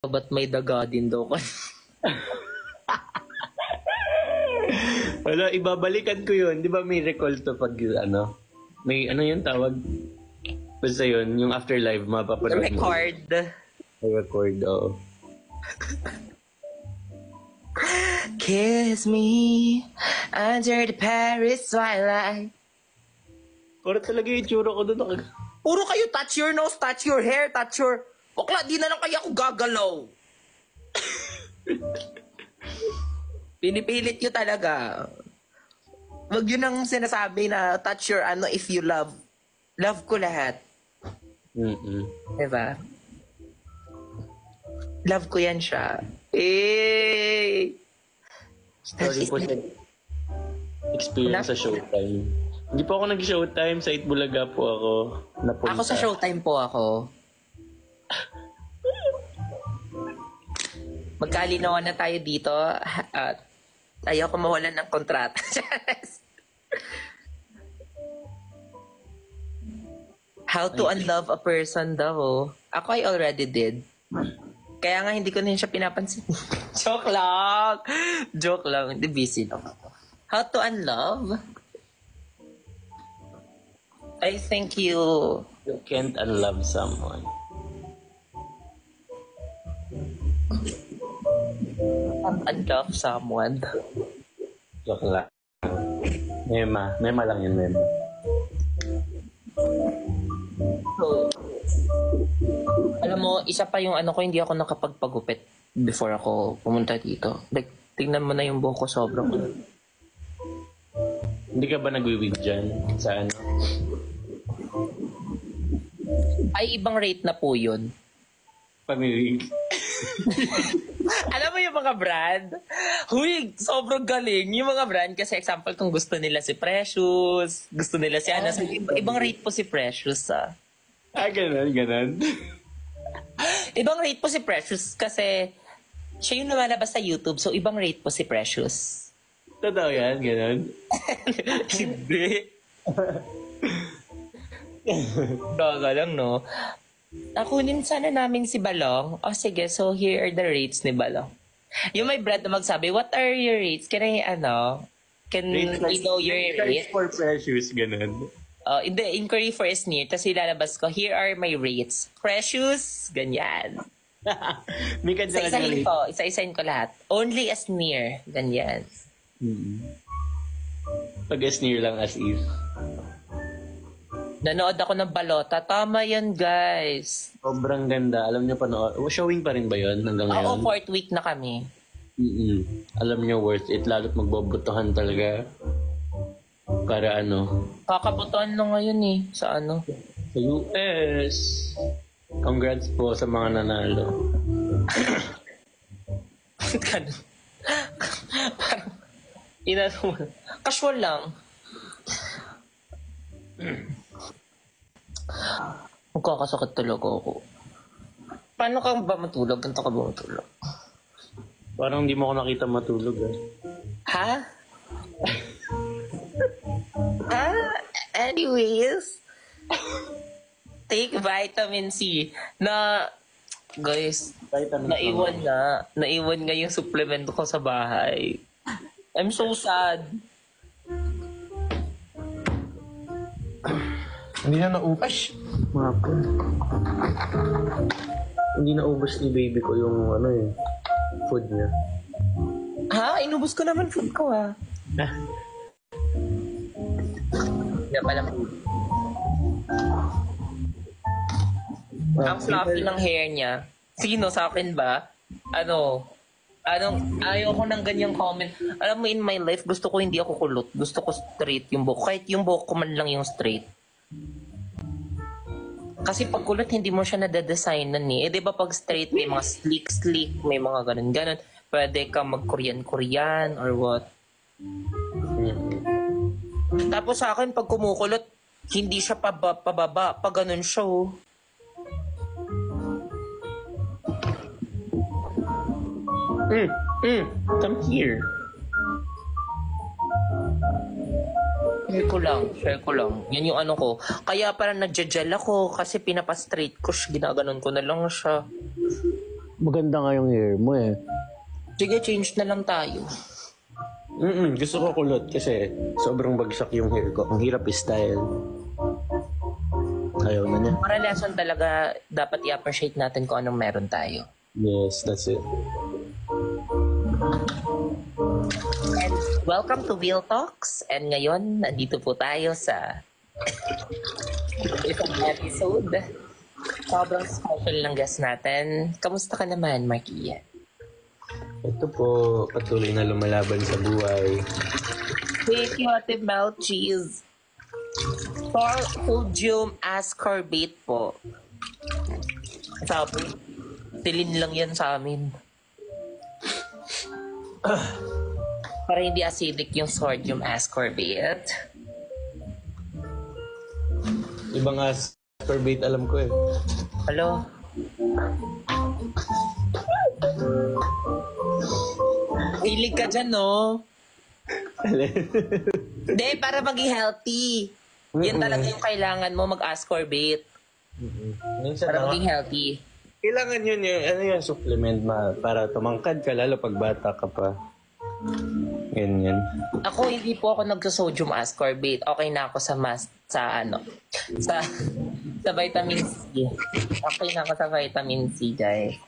ba't may daga din daw ka? Wala, ibabalikan ko yun. Di ba may recall to pag ano? May ano yung tawag? Basta yun, yung afterlife, mapapanood mo. Record. Record, oo. Kiss me under the Paris twilight. Para talaga yung tsura ko doon. Puro kayo touch your nose, touch your hair, touch your... Bakla, di na lang kaya ako gagalaw. Pinipilit nyo talaga. Wag yun ang sinasabi na touch your ano if you love. Love ko lahat. Diba? Love ko yan siya. Eh! Story po siya. Experience sa Showtime. Hindi po ako nag-Showtime. Sa Itbulaga po ako napunta. Ako sa Showtime po ako. Magkalinawan na tayo dito. At ayaw ko mawalan ng kontrata. How to unlove a person daw. Ako I already did. Kaya nga hindi ko na siya pinapansin. Joke lang. Joke lang. Hindi busy lang ako. How to unlove? I think you can't unlove someone. Unlove someone. Joke lang. Mema. Mema lang yun, Mema. So, alam mo, isa pa yung ano ko, hindi ako nakapagpagupit before ako pumunta dito. Like, tignan mo na yung buhok ko, sobrang. Hindi ka ba nag-wig dyan? Sa ano? Ay, ibang rate na po yun. Paniwig. Alam mo yung mga brand? Huy, sobrang galing. Yung mga brand, kasi example, kung gusto nila si Precious, gusto nila si Ana, so, ibang rate po si Precious, ah. Ganun. Ibang rate po si Precious kasi siya yung lumalabas sa YouTube, so ibang rate po si Precious. Totoo yan, ganun. Hindi. Gaga lang, no? Nakunin sana namin si Balong. Oh, sige, so here are the rates ni Balong. Yung may brand na magsabi, what are your rates? Can I, can we know your rates? For Precious, ganun. The inquiry for a sneer, tapos ilalabas ko, here are my rates. Precious, ganyan. May Isa-isahin ko, isa-isahin ko lahat. Only a sneer, ganyan. Pag-sneer lang as if. Nanood ako ng balota. Tama yan, guys. Sobrang ganda. Alam niyo pa showing pa rin ba yun hanggang ngayon? Oo, 4th week na kami. Alam niyo, worth it. Lalo't magbobotohan talaga. Para ano? Kakabotohan na ngayon eh. Sa ano? Sa US. Congrats po sa mga nanalo. Parang, casual lang. Magkakasakit talaga ako. Paano ka ba matulog? Ganito ka ba matulog? Parang hindi mo ako nakita matulog. Ha? Anyways, take vitamin C na, guys, naiwan nga yung supplement ko sa bahay. I'm so sad. Hindi na naubos. Hindi naubos ni baby ko yung food niya. Ha? Inubos ko naman food ko, ha? Hindi pala. Ang fluffy ng hair niya. Sino? Sa akin ba? Ayoko ng ganyang comment. Alam mo, in my life, gusto ko hindi ako kulot. Gusto ko straight yung buhok. Kahit yung buhok ko man lang yung straight. Kasi pag kulot, hindi mo siya nadadesignan eh. Di ba pag straight, may mga slick, may mga ganun. Pwede ka mag-Korean or what. Tapos sa akin, pag kumukulot, hindi siya pababa. Pag ganun siya, oh. Come here. Share ko lang. Yan yung ano ko. Kaya parang nagja-gel ako kasi pinapastraight ko siya. Ginaganon ko na lang siya. Maganda nga yung hair mo eh. Sige, change na lang tayo. Gusto ko kulot kasi sobrang bagsak yung hair ko. Ang hirap i-style. Ayaw na niya. Para lesson talaga, dapat i-appreciate natin kung anong meron tayo. Yes, that's it. And welcome to Wheel Talks. And ngayon, nandito po tayo sa isang episode. Sobrang special ng guest natin. Kamusta ka naman, Markia? Ito po, patuloy na lumalaban sa buhay. Thank you, Ate Mel Cheese. For sodium ascorbate po. Sabi, tilin lang yan sa amin. Para hindi acidic yung sodium ascorbate. Ibang ascorbate alam ko eh. Hello? Hilig ka dyan, no? Hindi, para maging healthy. Yan talaga yung kailangan mo, mag-ascorbate. Minsan Para na, maging healthy. kailangan yun yung, yung supplement para tumangkad ka, lalo pag bata ka pa. Ganyan. Ako, hindi po ako nagsa-sodium ascorbate. Okay na ako sa sa vitamin C. Okay na ako sa vitamin C, guys.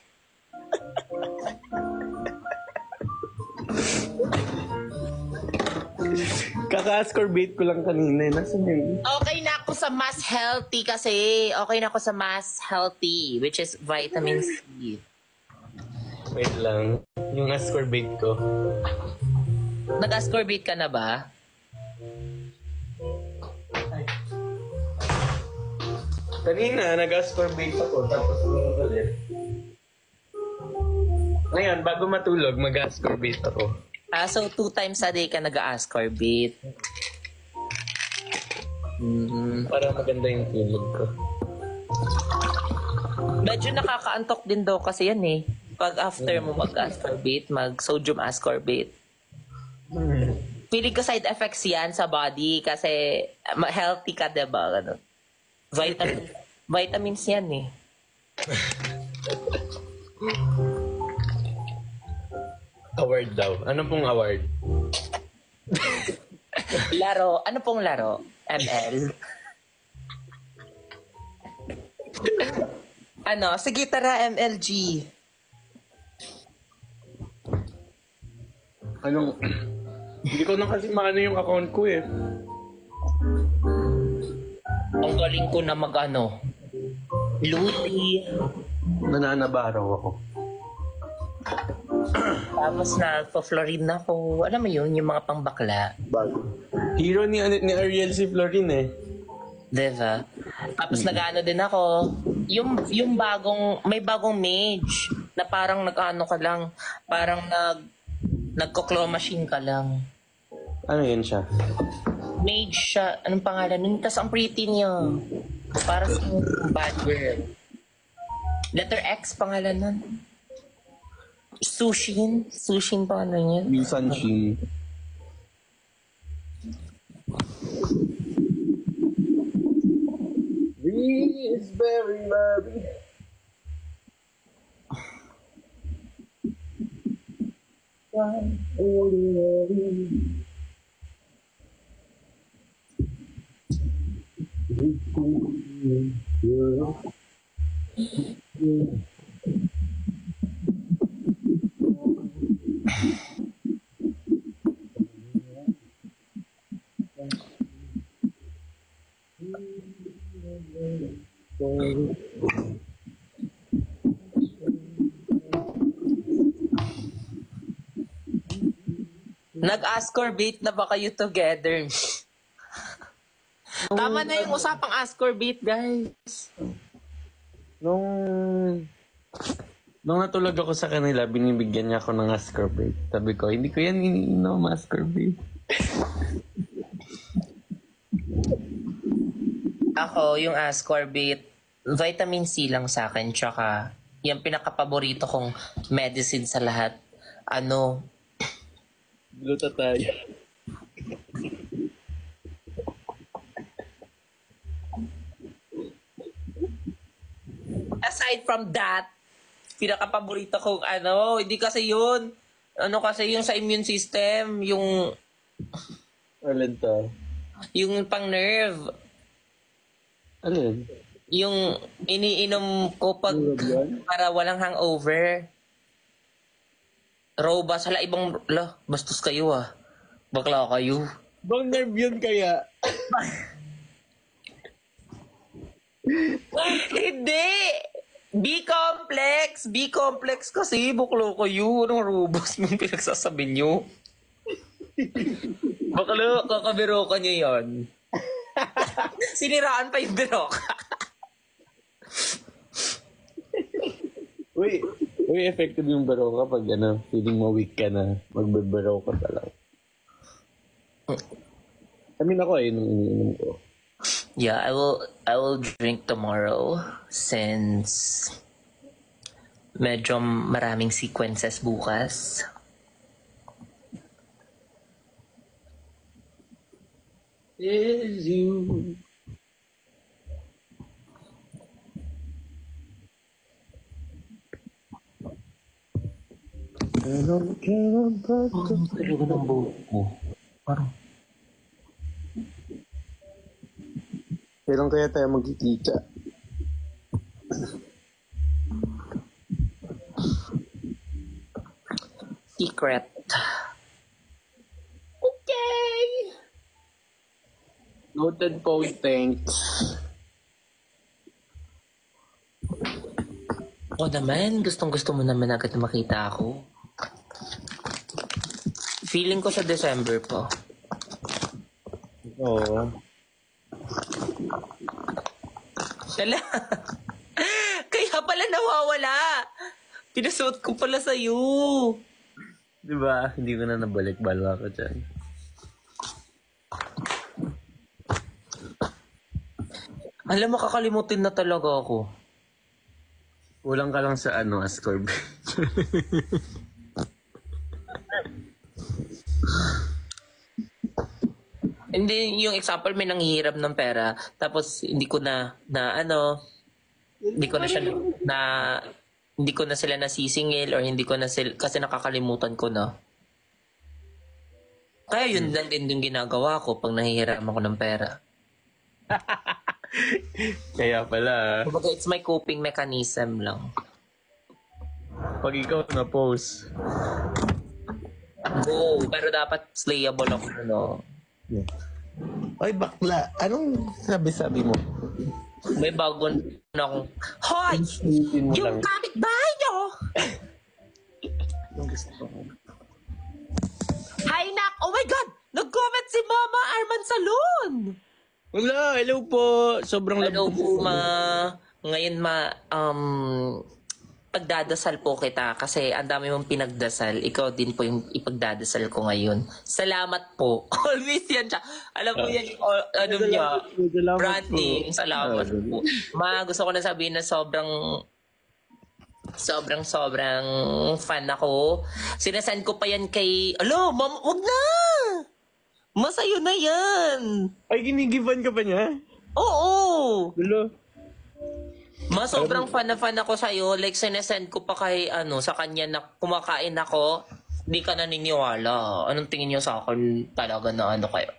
Kaka-ascorbate ko lang kanina. Nasaan yun? Okay na ako sa mas healthy kasi. Okay na ako sa mas healthy, which is vitamin C. Wait lang. Yung ascorbate ko. Nag-ascorbate ka na ba? Kanina, nag-ascorbate ako. Tapos ulit. Ngayon, bago matulog, mag-ascorbate ako. So 2 times a day ka nag-ascorbate. Para maganda yung tulog ko. Medyo nakakaantok din daw kasi yan eh. Pag after mo mag-ascorbate, mag-sodium ascorbate. Feeling ko side effects yan sa body kasi healthy ka, diba? Ano? Vitamins yan eh. Award daw. Ano pong award? Laro. Ano pong laro? ML. Ano? Sige, tara, MLG. Anong... Hindi ko na kasi maano yung account ko eh. Ang galing ko na mag-ano. Luti. Nananabaraw ako. Tapos na Florina ko. Alam mo yun, yung mga pangbakla. Hero ni Ariel si Florin eh. Diba? Tapos nag-ano din ako. Yung may bagong mage na parang nag-ano ka lang. Parang nagko-claw machine ka lang. Ano yun siya? Mage siya. Anong pangalan nun? Tapos ang pretty niya. Para sa bad girl. Letter X pangalan nun. Sushin? Sushin pangalan niya. Yung Sunshin. Is very merry. Nag-ascorbate na ba kayo together? Tama na yung usapang ascorbate, guys. Nung natulog ako sa kanila, binibigyan niya ako ng ascorbate. Sabi ko, hindi ko yan iniinom, ascorbate. Ako, yung ascorbate, vitamin C lang sa akin, tsaka yung pinakapaborito kong medicine sa lahat, Luta tayo. aside from that, pinaka-paborito kong ano. Hindi kasi yun. Ano kasi yung sa immune system, Alin to? yung pang nerve. Alin? Yung iniinom ko pag para walang hangover. Robust. Hala, bastos kayo ah. Bakla kayo. Bang nerve yun kaya? Hindi! B-complex! B-complex kasi, buklo kayo. Anong robust mong pinagsasabi nyo? Bakla, kakabiro ka nyo yan. Siniraan pa yung biro ka. Uy, effective yung baro ka pag feeling mo weak ka na, magbabaro ka talaga. Ako nung iniinom ko. Yeah, I will drink tomorrow since medyo maraming sequences bukas. Is you. Talaga ng buhok mo. Parang Kailan kaya tayo magkikita? secret. Okay! Noted po, thanks. O naman, gustong-gusto mo naman agad na makita ako. Feeling ko sa December po. Oo. Tala. Kaya pala nawawala. Pinasuot ko pala sa'yo. Diba? Hindi ko na nabalik balwa ko dyan. Alam, makakalimutin na talaga ako. Kulang ka lang sa Ascorb. Hindi, yung example, may nanghihiram ng pera, tapos hindi ko na hindi ko na siya hindi ko na sila nasisingil or hindi ko na sila, kasi nakakalimutan ko na. Kaya yun lang din yung ginagawa ko pag nahihiram ako ng pera. Kaya pala, Kumbaga, it's my coping mechanism lang. pag ikaw na-post. Go, pero dapat slayable ako, no? Oy, bakla. Anong sabi-sabi mo? May bago na akong, Hoy! Isipin mo lang. Yung kapitbahay nyo! Yung gusto ko. Hi, Nak! Oh my God! Nag-comment si Mama Arman Salon! Wala, hello po. Sobrang Hello labo. po, Ma. Ngayon, pagdadasal po kita kasi ang dami mong pinagdasal. Ikaw din po yung ipagdadasal ko ngayon. Salamat po. Always yan siya. Alam mo yan yung ano niya. Salamat Branding. po. Salamat po. Ma, gusto ko na sabihin na sobrang fan ako. Sinasend ko pa yan kay... Alo, Ma'am, wag na! Masayo na yan! Ay, ginigivan ka pa niya? Oo! Dulo. Sobrang fan na fan ako sa'yo. Like, sinesend ko pa kay, sa kanya na kumakain ako. Di ka naniniwala. Anong tingin niyo sa akin talaga na kayo?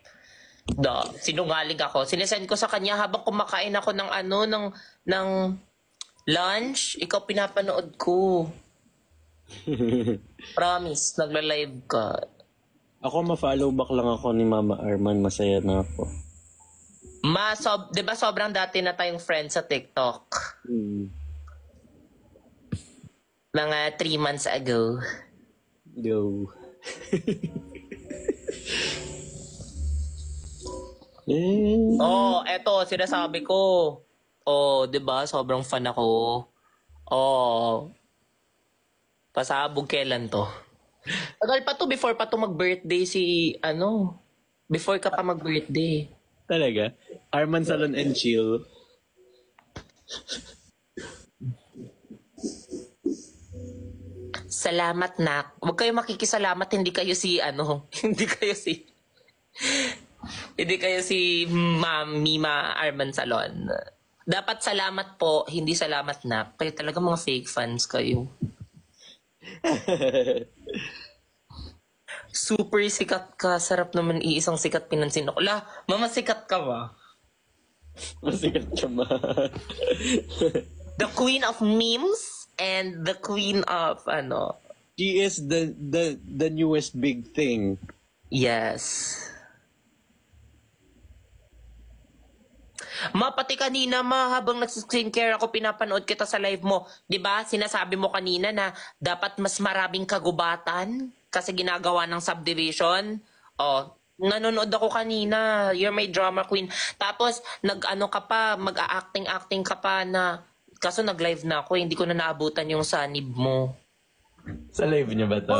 Sinungaling ako. Sinesend ko sa kanya habang kumakain ako ng lunch. Ikaw pinapanood ko. Promise, nagla-live ka. Ako, ma-follow back lang ako ni Mama Arman. Masaya na ako. Di ba sobrang dati na tayong friends sa TikTok? Mga 3 months ago. Yo. Eto, sinasabi ko. Di ba? Sobrang fan ako. Pasabog kailan to? Tagal pa to, before pa to mag-birthday before ka pa mag-birthday. Talaga? Arman Salon and Chill. Salamat, Nak. Huwag kayo makikisalamat, hindi kayo si hindi kayo si Ma'am Mima Arman Salon. Dapat salamat po, hindi salamat na. Kayo talaga mga fake fans kayo. Super sikat ka. Sarap naman iisang sikat pinansin ako. La, mama sikat ka ba? Masikat ka ma. The queen of memes and the queen of ano. She is the newest big thing. Yes. Ma, pati kanina habang nag-skincare ako, pinapanood kita sa live mo. 'Di ba? Sinasabi mo kanina na dapat mas maraming kagubatan kasi ginagawa ng subdivision. Oh, nanonood ako kanina. You're my drama queen. Tapos nag-ano ka pa, mag-acting ka pa na kaso nag-live na ako, hindi ko na naabutan yung sanib mo. Sa live niya ba to?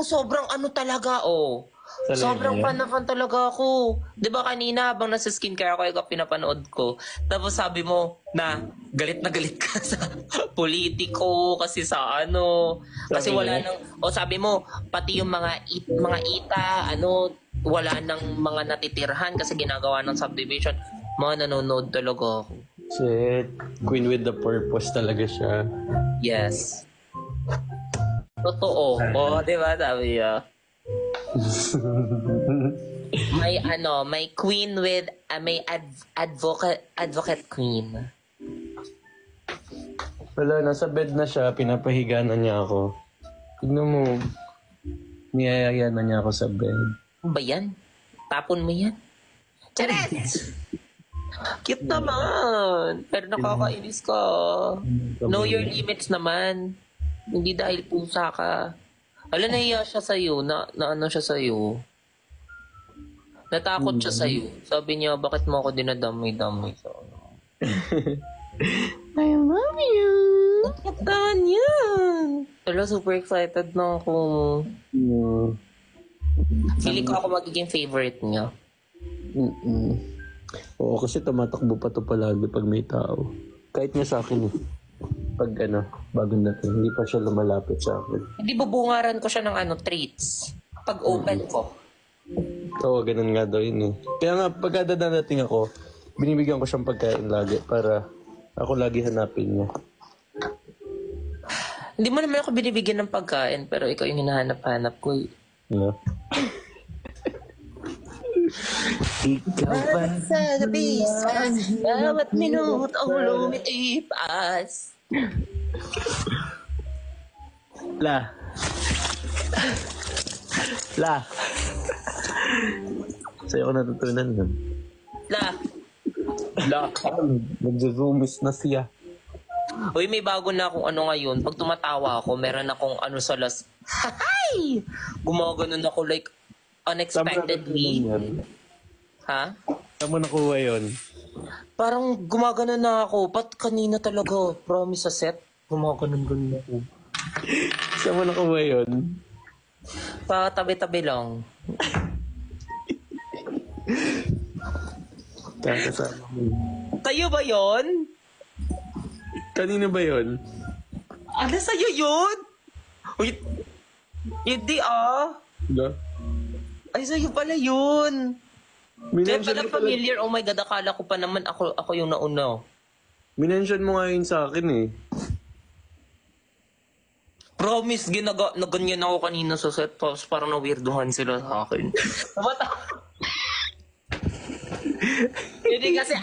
Sobrang ano talaga, oh. Sa live Sobrang niya? fan na fan talaga ako. 'Di ba kanina habang nasa skincare ako, ikaw pinapanood ko. Tapos sabi mo na galit ka sa politiko kasi sa ano. Kasi Sabi wala niya? nang sabi mo pati yung mga ita ano wala nang mga natitirhan kasi ginagawa ng subdivision. Mga nanonood talaga ako. Shit. Queen with the purpose talaga siya. Yes. Totoo. Di ba sabi niya? May queen with may advocate queen. Wala, nasa bed na siya, pinapahiga na niya ako. Tignan mo, niyayaya na niya ako sa bed. Ano ba yan? Tapon mo yan? Charet! Cute naman. Pero nakakainis ka. Know your limits naman. Hindi dahil pusa ka. Alam, nahiya siya sa'yo. Na ano siya sa'yo. Natakot siya sa'yo. Sabi niya, bakit mo ako dinadamay-damay sa ano? I love you! Naman yan! Alam, super excited na ako. Feeling ko ako magiging favorite niya. Oo, kasi tumatakbo pa to palagi pag may tao. Kahit nga sa akin eh. Pag bagong dating, hindi pa siya lumalapit sa akin. Hindi bubungaran ko siya ng treats. Pag open ko. Oo, ganun nga daw yun eh. Kaya nga, pagka dadating ako, binibigyan ko siyang pagkain lagi para ako lagi hanapin niya. Hindi mo naman ako binibigyan ng pagkain, pero ikaw yung hinahanap-hanap ko. Yeah. Ikaw ba? Sa gabisan, bawat minuto lumitipas. La. Sa'yo ko natutunan nun. La. Nag-zoomis na siya. Uy, may bago na akong ano ngayon. Pag tumatawa ako, meron akong ano sa las... Hay! Gumaganon ako like unexpectedly. Ha? Saan mo nakuha yun? Parang gumaganon na ako. Pat kanina talaga. Promise sa set. Gumaganon ako. Saan mo nakuha yun? Sa tabi-tabi lang. Kakasama mo. Kayo ba yon? Kanina ba yun? Ano sa'yo yun? Uy, hindi Diba? Ay, sa'yo pala yun. Kaya Minention pala mo pala. familiar. Oh my God, akala ko pa naman ako yung nauna. Minention mo nga yun sa akin eh. Promise, na ganyan ako kanina sa set. Tapos parang na-weirduhan sila sa akin. Hindi kasi